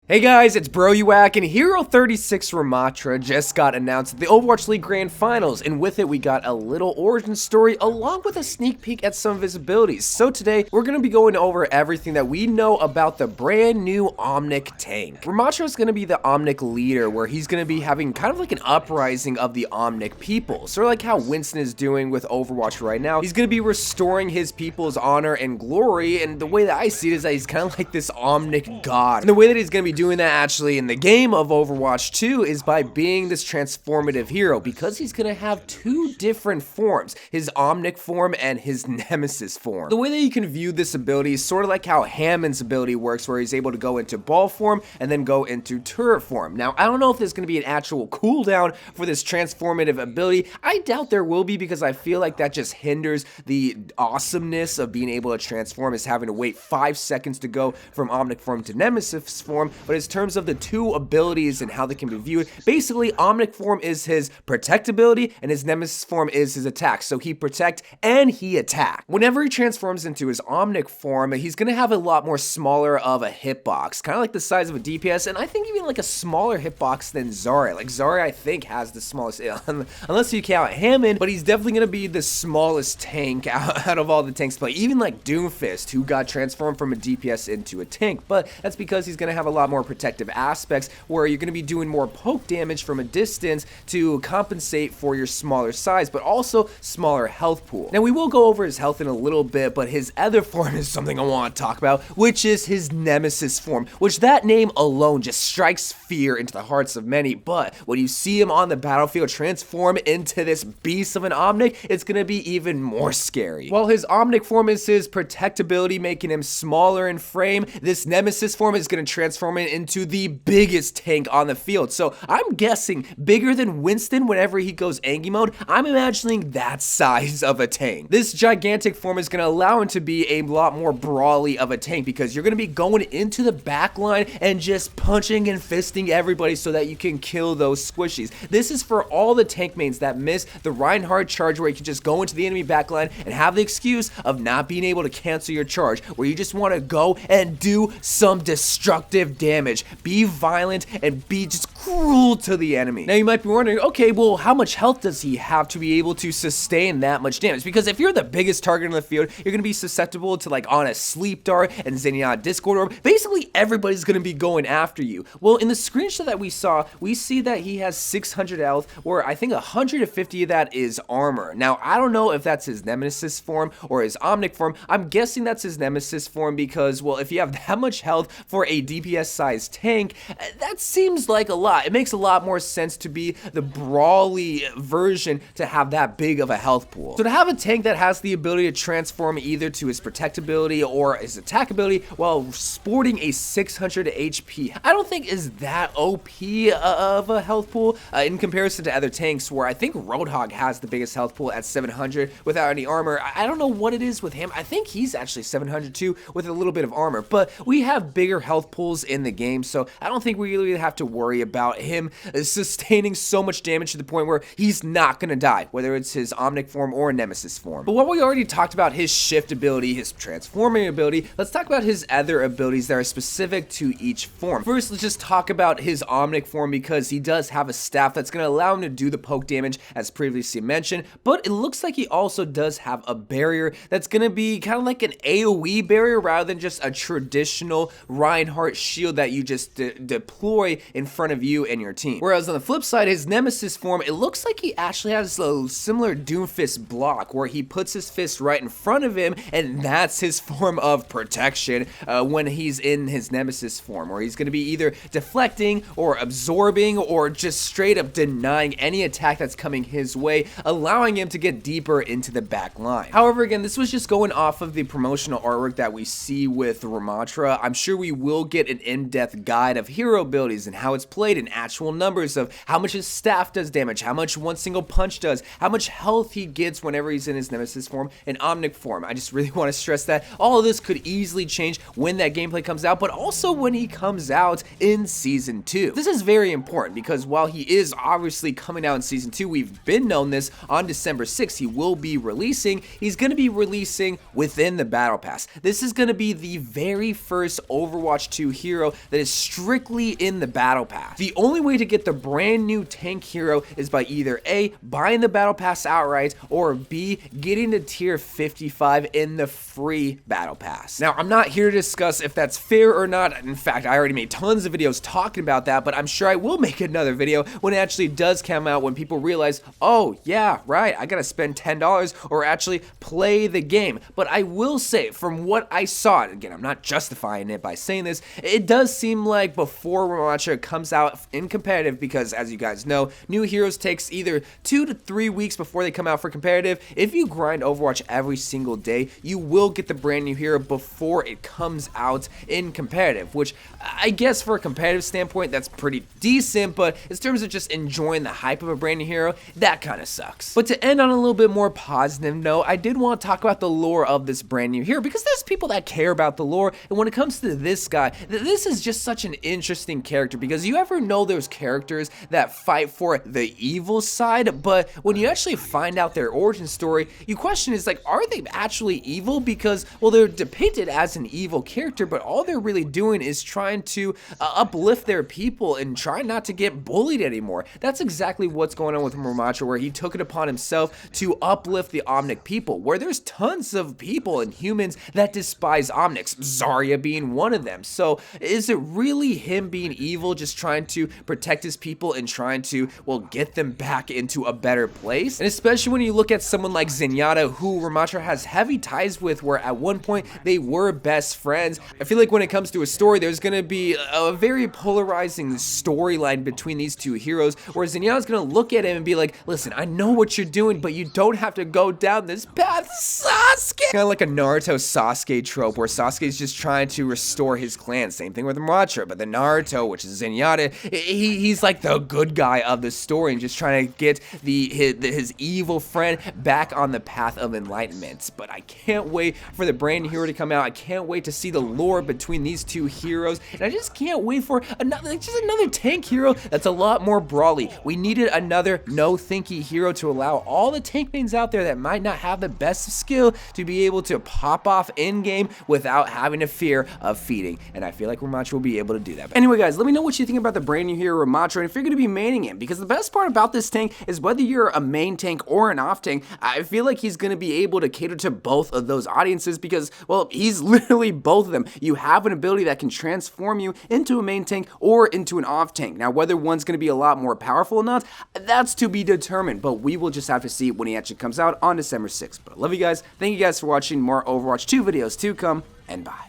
Hey guys, it's Bro You Whack, and Hero 36 Ramatra just got announced at the Overwatch League Grand Finals, and with it we got a little origin story along with a sneak peek at some of his abilities. So today we're going to be going over everything that we know about the brand new Omnic tank. Ramatra is going to be the Omnic leader, where he's going to be having kind of like an uprising of the Omnic people. Sort of like how Winston is doing with Overwatch right now. He's going to be restoring his people's honor and glory, and the way that I see it is that he's kind of like this Omnic god. And the way that he's going to be doing that actually in the game of Overwatch 2 is by being this transformative hero, because he's gonna have two different forms, his Omnic form and his Nemesis form. The way that you can view this ability is sort of like how Hammond's ability works, where he's able to go into ball form and then go into turret form. Now, I don't know if there's gonna be an actual cooldown for this transformative ability. I doubt there will be, because I feel like that just hinders the awesomeness of being able to transform, is having to wait 5 seconds to go from Omnic form to Nemesis form. But in terms of the two abilities and how they can be viewed, basically Omnic form is his protect ability and his Nemesis form is his attack. So he protect and he attack. Whenever he transforms into his Omnic form, he's gonna have a lot more smaller of a hitbox, kind of like the size of a DPS, and I think even like a smaller hitbox than Zarya. Like Zarya, I think, has the smallest, unless you count Hammond, but he's definitely gonna be the smallest tank out of all the tanks to play. Even like Doomfist, who got transformed from a DPS into a tank, but that's because he's gonna have a lot more protective aspects, where you're going to be doing more poke damage from a distance to compensate for your smaller size, but also smaller health pool. Now, we will go over his health in a little bit, but his other form is something I want to talk about, which is his Nemesis form, which that name alone just strikes fear into the hearts of many. But when you see him on the battlefield transform into this beast of an Omnic, it's going to be even more scary. While his Omnic form is his protectability, making him smaller in frame, this Nemesis form is going to transform it into the biggest tank on the field. So I'm guessing bigger than Winston whenever he goes Angie mode. I'm imagining that size of a tank. This gigantic form is going to allow him to be a lot more brawly of a tank, because you're going to be going into the back line and just punching and fisting everybody so that you can kill those squishies. This is for all the tank mains that miss the Reinhardt charge, where you can just go into the enemy backline and have the excuse of not being able to cancel your charge, where you just want to go and do some destructive damage. Be violent and be just cruel to the enemy. Now you might be wondering, okay, well, how much health does he have to be able to sustain that much damage? Because if you're the biggest target on the field, you're going to be susceptible to like on a sleep dart and Zenyatta Discord Orb. Basically, everybody's going to be going after you. Well, in the screenshot that we saw, we see that he has 600 health, or I think 150 of that is armor. Now, I don't know if that's his Nemesis form or his Omnic form. I'm guessing that's his Nemesis form, because, well, if you have that much health for a DPS sized tank, that seems like a lot. It makes a lot more sense to be the brawly version to have that big of a health pool. So to have a tank that has the ability to transform either to his protect ability or his attack ability while sporting a 600 HP, I don't think is that OP of a health pool in comparison to other tanks, where I think Roadhog has the biggest health pool at 700 without any armor. I don't know what it is with him. I think he's actually 700 too with a little bit of armor, but we have bigger health pools in the game, so I don't think we really have to worry about him sustaining so much damage to the point where he's not gonna die, whether it's his Omnic form or Nemesis form. But what we already talked about, his shift ability, his transforming ability, let's talk about his other abilities that are specific to each form. First, let's just talk about his Omnic form, because he does have a staff that's gonna allow him to do the poke damage as previously mentioned, but it looks like he also does have a barrier that's gonna be kind of like an AoE barrier rather than just a traditional Reinhardt shield that you just deploy in front of you and your team. Whereas on the flip side, his Nemesis form, it looks like he actually has a similar Doomfist block, where he puts his fist right in front of him, and that's his form of protection when he's in his Nemesis form, where he's going to be either deflecting or absorbing or just straight up denying any attack that's coming his way, allowing him to get deeper into the back line. However, again, this was just going off of the promotional artwork that we see with Ramatra. I'm sure we will get an in-depth guide of hero abilities and how it's played in actual numbers of how much his staff does damage, how much one single punch does, how much health he gets whenever he's in his Nemesis form and Omnic form. I just really want to stress that all of this could easily change when that gameplay comes out, but also when he comes out in Season 2. This is very important because while he is obviously coming out in Season 2, we've been known this on December 6th, he will be releasing. He's going to be releasing within the Battle Pass. This is going to be the very first Overwatch 2 hero that is strictly in the Battle Pass. The only way to get the brand new tank hero is by either A, buying the Battle Pass outright, or B, getting to tier 55 in the free Battle Pass. Now, I'm not here to discuss if that's fair or not. In fact, I already made tons of videos talking about that, but I'm sure I will make another video when it actually does come out, when people realize, oh yeah, right, I gotta spend $10 or actually play the game. But I will say, from what I saw, and again, I'm not justifying it by saying this, it does seem like before Ramattra comes out in competitive, because as you guys know, new heroes takes either 2 to 3 weeks before they come out for competitive. If you grind Overwatch every single day, you will get the brand new hero before it comes out in competitive, which I guess for a competitive standpoint, that's pretty decent, but in terms of just enjoying the hype of a brand new hero, that kind of sucks. But to end on a little bit more positive note, I did want to talk about the lore of this brand new hero, because there's people that care about the lore, and when it comes to this guy, this is just such an interesting character, because you ever know those characters that fight for the evil side, but when you actually find out their origin story, you question is like, are they actually evil? Because, well, they're depicted as an evil character, but all they're really doing is trying to uplift their people and try not to get bullied anymore. That's exactly what's going on with Ramattra, where he took it upon himself to uplift the Omnic people, where there's tons of people and humans that despise Omnics, Zarya being one of them. So is it really him being evil, just trying to protect his people and trying to, well, get them back into a better place? And especially when you look at someone like Zenyatta, who Ramattra has heavy ties with, where at one point they were best friends. I feel like when it comes to a story, there's going to be a very polarizing storyline between these two heroes, where Zenyatta's going to look at him and be like, listen, I know what you're doing, but you don't have to go down this path, Sasuke! Kind of like a Naruto Sasuke trope, where Sasuke's just trying to restore his clan. Same thing with Ramattra, but the Naruto, which is Zenyatta, he's like the good guy of the story and just trying to get his evil friend back on the path of enlightenment. But I can't wait for the brand new hero to come out. I can't wait to see the lore between these two heroes, and I just can't wait for another tank hero that's a lot more brawly. We needed another no-thinky hero to allow all the tank mains out there that might not have the best skill to be able to pop off in-game without having a fear of feeding, and I feel like Ramattra will be able to do that. But anyway, guys, let me know what you think about the brand new hero Ramattra, and if you're going to be maining him, because the best part about this tank is whether you're a main tank or an off tank, I feel like he's going to be able to cater to both of those audiences, because, well, he's literally both of them. You have an ability that can transform you into a main tank or into an off tank. Now, whether one's going to be a lot more powerful or not, that's to be determined, but we will just have to see when he actually comes out on December 6th. But I love you guys. Thank you guys for watching. More Overwatch 2 videos to come, and bye.